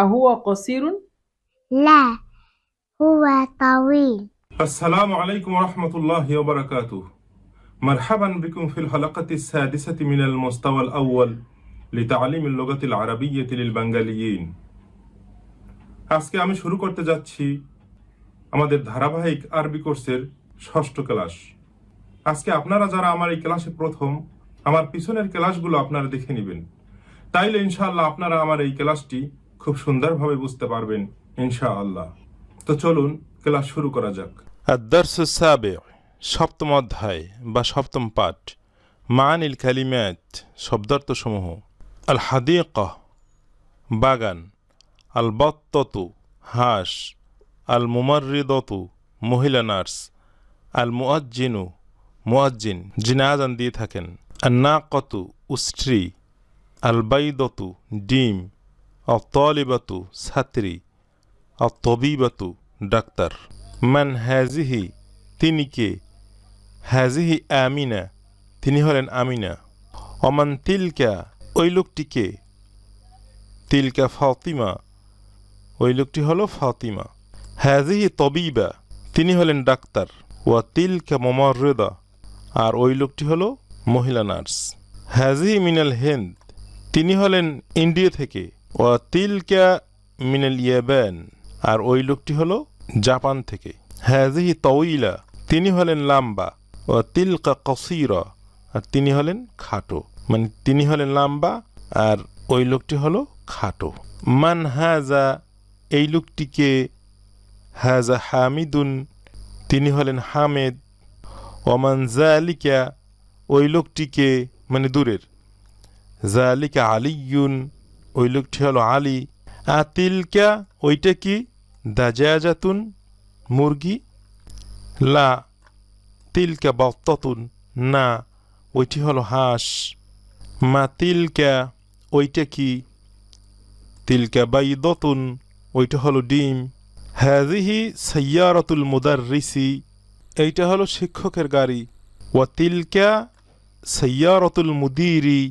আহুয়া কসিরুন? لا هو طويل. السلام عليكم ورحمة الله وبركاته. مرحبا بكم في الحلقة السادسة من المستوى الأول لتعليم اللغة العربية للبنغاليين. আজকে আমি শুরু করতে যাচ্ছি আমাদের ধারাবাহিক আরবি কোর্সের 6ষ্ঠ ক্লাস। আজকে আপনারা যারা আমার এই ক্লাসে প্রথম, আমার পিছনের ক্লাসগুলো আপনারা দেখে নেবেন, তাইলে ইনশাআল্লাহ আপনারা আমার এই ক্লাসটি খুব সুন্দরভাবে বুঝতে পারবেন ইনশাআল্লাহ। তো চলুন ক্লাস শুরু করা যাক। الدرس السابع সপ্তম অধ্যায় বা সপ্তম পাঠ মানিল কালিমাত শব্দার্থ সমূহ। আল হাদিকা বাগান, আল বাত্তাতু হাঁস, আল মুমাররিদাতু মহিলা নার্স, আল মুআজ্জিনু মুআজ্জিন যিনি আযান দিয়ে থাকেন, আন নাকাতু স্ত্রী, আল বাইদাতু ডিম, আত তালিবাতু ছাত্রী, আত তাবিবাতু ডাক্তার। মান হাজিহি তিনি কে, হাজিহি আমিনা তিনি হলেন আমিনা। অমান তিলকা ওই লোকটিকে, তিলকা ফাতিমা ওই লোকটি হলো ফাতিমা। হাজিহি তবিবা তিনি হলেন ডাক্তার। ওয়া তিলকা মুমাররিদা আর ওই লোকটি হলো মহিলা নার্স। হাজিহি মিনাল হিন্দ তিনি হলেন ইন্ডিয়া থেকে। ওয়া তিলকা মিনাল ইয়াবান আর ওই লোকটি হলো জাপান থেকে। হাজিহি তাওয়িলা তিনি হলেন লম্বা। ও তিলকা কসিরা আর তিনি হলেন খাটো, মানে তিনি হলেন লম্বা আর ওই লোকটি হলো খাটো। মান হাজা এই লোকটিকে, হাজা হামিদুন তিনি হলেন হামেদ। ওমান জালিকা ওই লোকটিকে মানে দূরের, জালিকা আলিয়ুন ওই লোকটি হলো আলী। আতিলকা ওইটা কি, দাজাজাতুন মুরগি। লা তিলকা বাত্তাতুন না ওইটি হলো হাঁস। মা তিলকা ওইটা কি, তিলকা বাইদাতুন ওইটা হলো ডিম। হাজিহি সাইয়ারাতুল মুদাররিসি এইটা হলো শিক্ষকের গাড়ি। ওয়া তিলকা সাইয়ারাতুল মুদিরি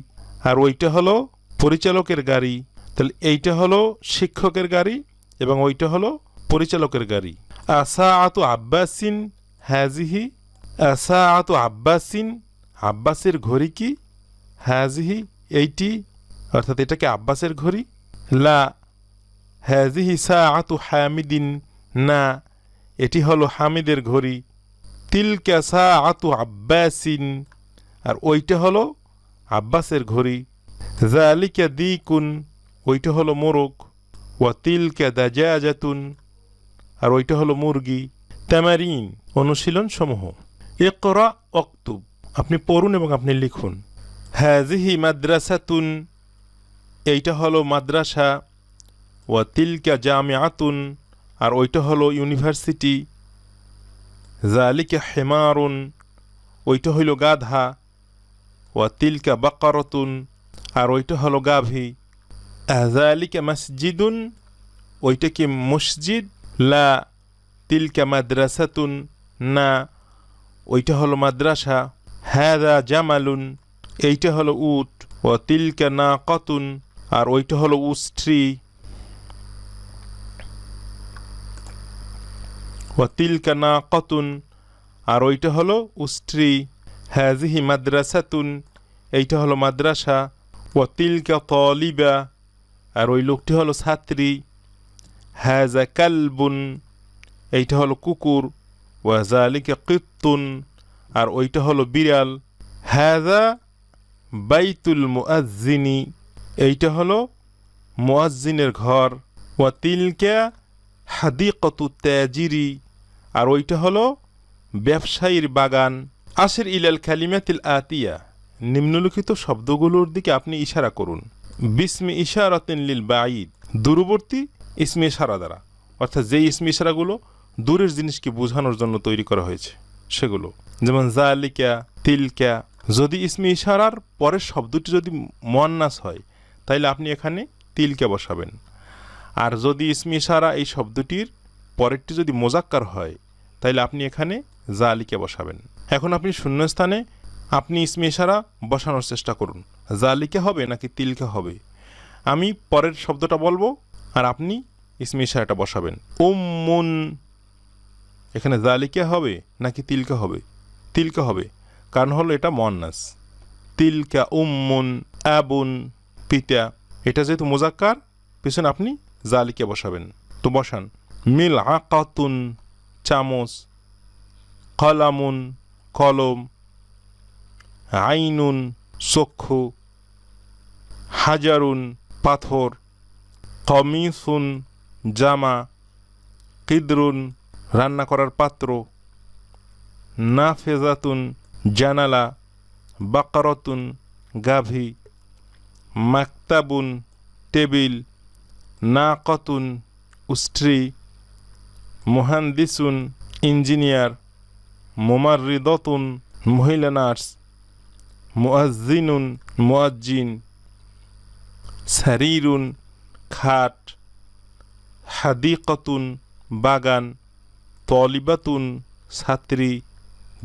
আর ওইটা হলো পরিচালকের গাড়ি। তাহলে এইটা হলো শিক্ষকের গাড়ি এবং ওইটা হলো পরিচালকের গাড়ি। আসাআতু আব্বাসিন হাজিহি, আসাআতু আব্বাসিন আব্বাসের ঘড়ি কি, হাজিহি এইটি অর্থাৎ এটাকে আব্বাসের ঘড়ি। লা হাজিহি সাআতু হামিদিন না এটি হলো হামিদের ঘড়ি। তিলকা সাআতু আব্বাসিন আর ওইটা হলো আব্বাসের ঘড়ি। জালিকা দিকুন ওইটা হলো মোরগ। ওয়া তিলকা দাজাজাতুন আর ওইটা হলো মুরগি। তামারিন অনুশীলন সমূহ। ইকরা ওয়াক্তুব আপনি পড়ুন এবং আপনি লিখুন। হাজিহি মাদ্রাসাতুন এইটা হলো মাদ্রাসা। ওয়া তিলকা জামিআতুন আর ওইটা হলো ইউনিভার্সিটি। জালিকা হিমারুন ওইটা হইল গাধা। ওয়া তিলকা বাকারাতুন আর ওইটা হলো গাভী। আযালিকা মসজিদুন ওইটা কি মসজিদ। লা তিলকা মাদ্রাসাতুন না ওইটা হলো মাদ্রাসা। হাযা জামালুন এইটা হলো উট। ওয়া তিলকা নাকাতুন আর ওইটা হলো উষ্ট্রি। ওয়া তিলকা নাকাতুন আর ওইটা হলো উষ্ট্রি। হাজিহি মাদ্রাসাতুন এইটা হলো মাদ্রাসা। ওয়া তিলকা তালিবা আর ওই লোকটি হলো ছাত্রী। হাজা কালবুন এইটা হলো কুকুর। ওয়া যালিকা কিত্তুন আর ওইটা হলো বিড়াল। হাজা বাইতুল মুআজ্জিনি এইটা হলো মুআজ্জিনের ঘর। ওয়া তিলকা হাদিকাতু তাজিরি আর ওইটা হলো ব্যবসায়ীর বাগান। আশির ইলাল কালিমাতিল আতিয়া নিম্নলিখিত শব্দগুলোর দিকে আপনি ইশারা করুন। বিসমি ইশারাতিন লিল বাঈদ দূরবর্তী ইসমে ইশারা দ্বারা, অর্থাৎ যেই ইসমে ইশারাগুলো দূরের জিনিসকে বোঝানোর জন্য তৈরি করা হয়েছে সেগুলো, যেমন জালিকা তিলকা। যদি ইসমে ইশারার পরের শব্দটি যদি মুয়ান্নাস হয় তাইলে আপনি এখানে তিলকা বসাবেন, আর যদি ইসমে ইশারা এই শব্দটির পরেরটি যদি মোজাক্কার হয় তাইলে আপনি এখানে জালিকা বসাবেন। এখন আপনি শূন্যস্থানে আপনি ইসমে ইশারা বসানোর চেষ্টা করুন, জালিকা হবে নাকি তিলকা হবে। আমি পরের শব্দটা বলবো, আর আপনি ইসমে ইশারাটা বসাবেন। উম্মুন, এখানে জালিকা হবে নাকি তিলকা হবে? তিলকা হবে, কারণ হলো এটা মুয়ান্নাস। তিলকা উম্মুন, আবুন পিতা, এটা যেহেতু মুজাক্কার, পিছনে আপনি জালিকা বসাবেন। তো বসান। মিল আকাতুন চামচ, কলামুন কলম, আইনুন চক্ষু, হাজারুন পাথর, কমিসুন জামা, কিদরুন রান্না করার পাত্র, নাফেজাতুন জানালা, বাকারতুন গাভী, মাকতাবুন টেবিল, নাকাতুন উষ্ট্রি, মুহান্দিসুন ইঞ্জিনিয়ার, মুমাররিদাতুন মহিলা নার্স, মুয়াজ্জিনুন মুয়াজ্জিন, সারিরুন খাট, হাদিকাতুন বাগান, তলিবাতুন ছাত্রী,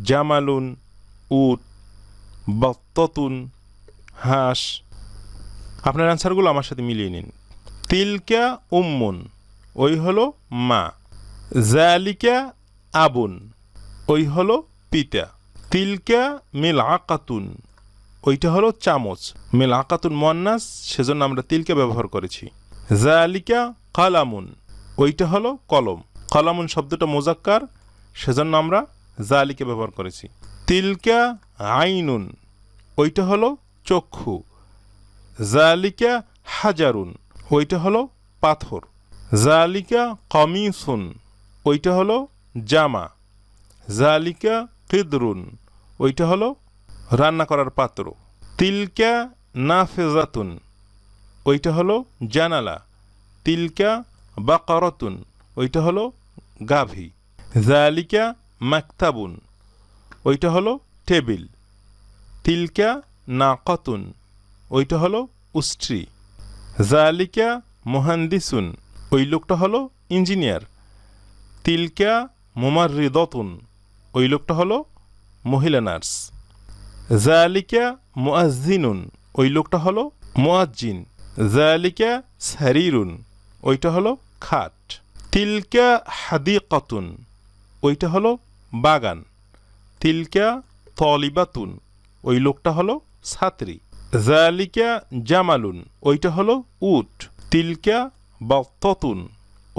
জামালুন উট, বত্ততুন হাঁস। আপনার অ্যান্সারগুলো আমার সাথে মিলিয়ে নিন। তিলকা উম্মুন, ওই হলো মা। জালিকা আবুন, ওই হলো পিতা। তিলকা মিল আকাতুন, ওইটা হলো চামচ। মিল আকাতুন মুয়ান্নাস, সেজন্য আমরা তিলকা ব্যবহার করেছি। জালিকা কালামুন, ওইটা হলো কলম। কলামুন শব্দটা মুজাক্কার, সেজন্য আমরা জালিকা ব্যবহার করেছি। তিলকা আইনুন, ওইটা হলো চক্ষু। জালিকা হাজারুন, ওইটা হলো পাথর। জালিকা কমিসুন, ওইটা হলো জামা। জালিকা কিদরুন, ওইটা হলো রান্না করার পাত্র। তিলকা নাফেজাতুন, ওইটা হলো জানালা। তিলকা বাকারতুন, ওইটা হলো গাভী। জালিকা মাকতাবুন, ওইটা হলো টেবিল। তিলকা নাকাতুন, ওইটা হলো উষ্ট্রি। জালিকা মুহান্দিসুন, ওই লোকটা হলো ইঞ্জিনিয়ার। তিলকা মুমাররিদাতুন, ওই লোকটা হলো মহিলা নার্স। জালিকা মুয়াজ্জিনুন, ওই লোকটা হলো মুয়াজ্জিন। জালিকা সারিরুন, ওইটা হলো খাট। তিলকা হাদিকাতুন, ওইটা হলো বাগান। তিলকা তলিবাতুন, ওই লোকটা হলো ছাত্রী। জালিকা জামালুন, ওইটা হলো উট। তিলকা বত্ততুন,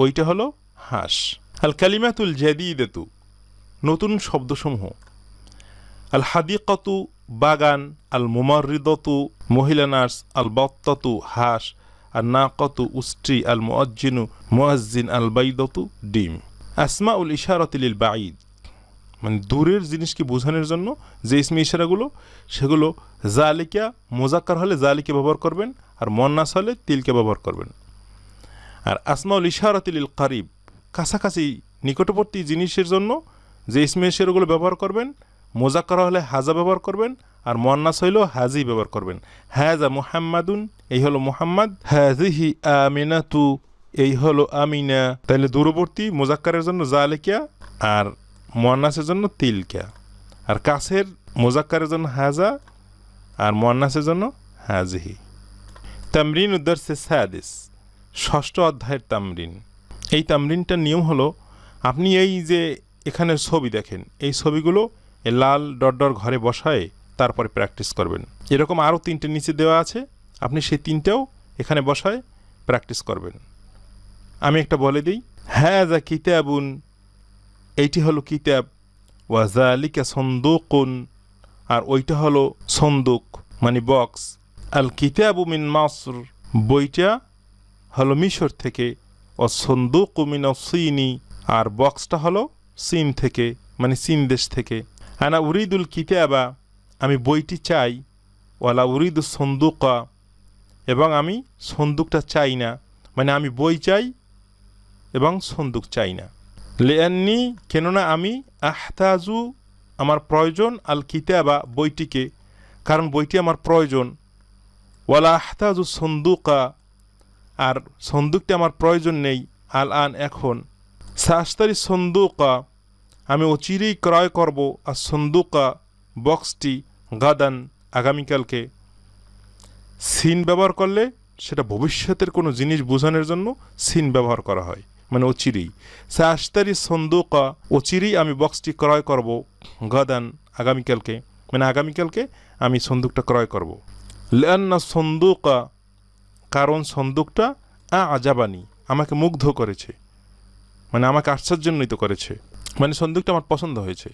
ওইটা হলো হাঁস। আল কালিমাতুল জাদিদাতু, নতুন শব্দসমূহ। আল হাদিকাতু বাগান, আল মুমাররিদাতু মহিলা নার্স, আল বত্তাতু হাঁস, আর নাকাতু উষ্ট্রি, আল মুয়াজ্জিনু মুয়াজ্জিন, আল বাইদাতু ডিম। আসমাউল ইশারাতি লিল বাঈদ, মানে দূরের জিনিসকে বোঝানোর জন্য যে ইসমে ইশারাগুলো, সেগুলো জালিকা মুজাক্কার হলে জালিকা ব্যবহার করবেন, আর মুয়ান্নাস হলে তিলকা ব্যবহার করবেন। আর আসমাউল ইশারাতি লিল কারিব, কাছাকাছি নিকটবর্তী জিনিসের জন্য যে ইসমে ইশারাগুলো ব্যবহার করবেন, মুজাক্কার হলে হাজা ব্যবহার করবেন, আর মুয়ান্নাস হইলেও হাজি ব্যবহার করবেন। হাজা মুহাম্মাদুন, এই হলো মুহাম্মদ। হাজিহি আমিনাতু, এই হলো আমিনা। তাহলে দূরবর্তী মুজাক্কারের জন্য জালিকা, আর মুয়ান্নাসের জন্য তিলকা। আর কাছের মুজাক্কারের জন্য হাজা, আর মুয়ান্নাসের জন্য হাজিহি। তামরিন উদ্দারসে সাদিস, ষষ্ঠ অধ্যায়ের তামরিন। এই তামরিনটার নিয়ম হলো, আপনি এই যে এখানের ছবি দেখেন, এই ছবিগুলো এই লাল ডট ডট ঘরে বসায় তারপরে প্র্যাকটিস করবেন। এরকম আরও তিনটে নিচে দেওয়া আছে, আপনি সেই তিনটেও এখানে বসায় প্র্যাকটিস করবেন। আমি একটা বলে দিই। হাযা কিতাবুন, এইটি হলো কিতাব। ওয়াজালিকা সন্দুকুন, আর ওইটা হলো সন্দুক মানে বক্স। আল কিতাবু মিন মাসর, বইটা হলো মিশর থেকে। ও সন্দুকু মিন সিনি, আর বক্সটা হলো চীন থেকে, মানে চীন দেশ থেকে। আনা উরিদুল কিতাবা, আমি বইটি চাই। ওয়ালা উরিদু সন্দুকা, এবং আমি সন্দুকটা চাই না, মানে আমি বই চাই এবং সন্দুক চাই না। লিআন্নি, কেননা আমি আহতাজু, আমার প্রয়োজন, আল কিতাবা বইটিকে, কারণ বইটি আমার প্রয়োজন। ওয়ালা আহতাজু সন্দুকা, আর সন্দুকটি আমার প্রয়োজন নেই। আল আন, এখন। সাস্তারি সন্দুকা, আমি অচিরেই ক্রয় করব। আর সন্দুকা বক্সটি, গাদান, আগামীকালকে। সিন ব্যবহার করলে সেটা ভবিষ্যতের কোনো জিনিস বোঝানোর জন্য সিন ব্যবহার করা হয়, মানে অচিরেই। সাআশতারি সন্দুকা, অচিরেই আমি বক্সটি ক্রয় করব, গাদান, আগামীকালকে, মানে আগামীকালকে আমি সন্দুকটা ক্রয় করব। লিআন্না সন্দুকা, কারণ সন্দুকটা আজাবানি, আমাকে মুগ্ধ করেছে, মানে আমাকে আশ্চর্যান্বিত করেছে, মানে সন্দুকটা আমার পছন্দ হয়েছে।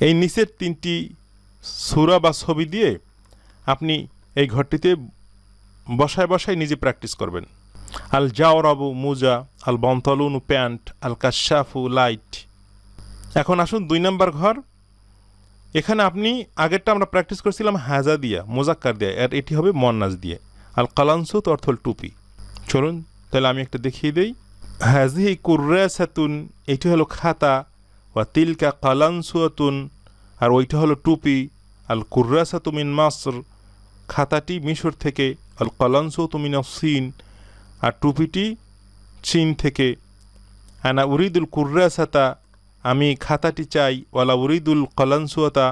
এই নিচের 3টি সূরা বা ছবি দিয়ে আপনি এই ঘরটিতে বসায় বসায় নিজে প্র্যাকটিস করবেন। আল জাওরাবু মুজা, আল বন্তলুনু প্যান্ট, আল কাশাফু লাইট। এখন আসুন 2 নম্বর ঘর। এখানে আপনি আগেরটা আমরা প্র্যাকটিস করছিলাম হাজা দিয়া, মোজাক্কার দিয়া, আর এটি হবে মন্নাস দিয়ে। আল কালানসুত অর্থ টুপি। চলুন তাহলে আমি একটা দেখিয়ে দেই। হাজিহি কুররাসাতুন, এটি হলো খাতা, ওয়া তিলকা কালানসুয়াতুন, আর ওইটা হলো টুপি। আল কুররাসাতু মিন মাসর, খাতাটি মিশর থেকে। আল কালানসুয়াতু মিন চীন, আর টুপিটি চীন থেকে। আনা উরিদুল কুররাসাতা, আমি খাতাটি চাই। ওয়ালা উরিদুল কালানসুয়াতা,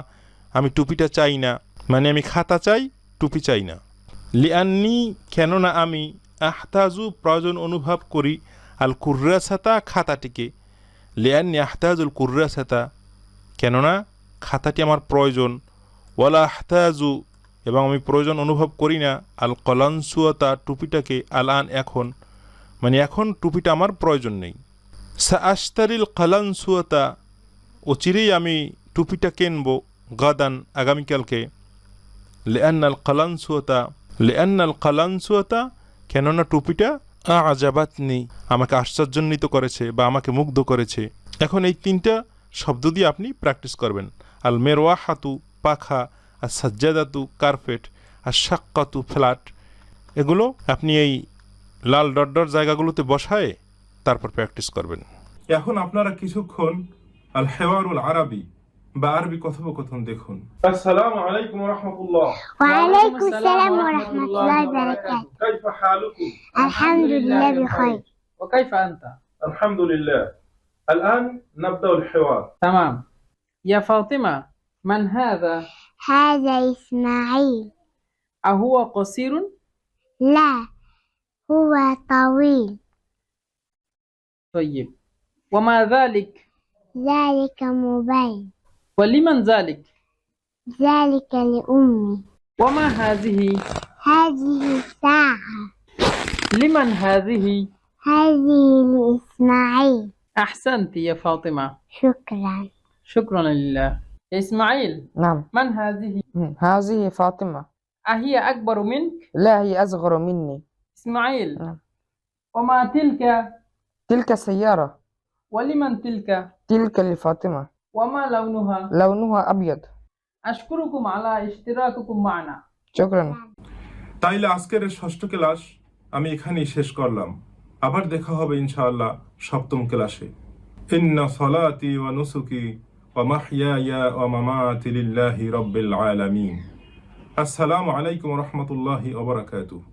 আমি টুপিটা চাই না, মানে আমি খাতা চাই, টুপি চাই না। লিআন্নি, কেননা আমি, আহতাজু, প্রয়োজন অনুভব করি, আল কুররাসাতা, খাতাটিকে। লিআন্নি আহতাজুল কুররাসাতা, কেননা খাতাটি আমার প্রয়োজন। ওয়ালা আহতাজু, এবং আমি প্রয়োজন অনুভব করি না, আল কলানসুয়াতা, টুপিটাকে, আল আন, এখন, মানে এখন টুপিটা আমার প্রয়োজন নেই। সাআশতারিল কালানসুয়াতা, অচিরেই আমি টুপিটা কিনব, গাদান, আগামীকালকে। লিআন্নাল কালানসুয়াতা, লিআন্নাল কালানসুয়াতা, কেননা টুপিটা আজাবাতনি, আমাকে আশ্চর্যান্বিত করেছে বা আমাকে মুগ্ধ করেছে। এখন এই 3টা শব্দ দিয়ে আপনি প্র্যাকটিস করবেন। আল মেরওয়াহাতু, পাখা, আর সাজ্জাদাতু, কার্পেট, আর শাক্কাতু, ফ্ল্যাট। এগুলো আপনি এই লাল ডট ডট জায়গাগুলোতে বসায় তারপর প্র্যাকটিস করবেন। এখন আপনারা কিছুক্ষণ আল হেওয়ারুল আরবি বা আরবি কথোপকথন দেখুন। আসসালামু আলাইকুম ওয়া রাহমাতুল্লাহ। وعليكم السلام ورحمة الله وبركاته. كيف حالكم؟ الحمد لله بخير. وكيف أنت؟ الحمد لله. الآن نبدأ الحوار. تمام. يا فاطمة، من هذا؟ هذا إسماعيل. أهو قصير؟ لا، هو طويل. طيب، وما ذلك؟ ذلك موبايل. ولمن ذلك؟ ذلك لأمي. وما هذه؟ هذه ساعة. لمن هذه؟ هذه لإسماعيل. أحسنت يا فاطمة. شكرا. شكرا لله. يا إسماعيل، نعم. من هذه؟ هذه فاطمة. أهي أكبر منك؟ لا، هي أصغر مني. إسماعيل، نعم. وما تلك؟ تلك سيارة. ولمن تلك؟ تلك لفاطمة. وما لونها؟ لونها أبيض. أشكركم على اشتراككم معنا. شكرا. তাইলে আজকের এই 6ষ্ঠ ক্লাস আমি এখানেই শেষ করলাম। আবার দেখা হবে ইনশাআল্লাহ 7ম ক্লাসে। ইন্না সলাতি ওয়া নুসুকি ওয়া মাহইয়ায়া ওয়া মামাতি লিল্লাহি রাব্বিল আলামিন। আসসালামু আলাইকুম ওয়া রাহমাতুল্লাহি ওয়া বারাকাতুহু।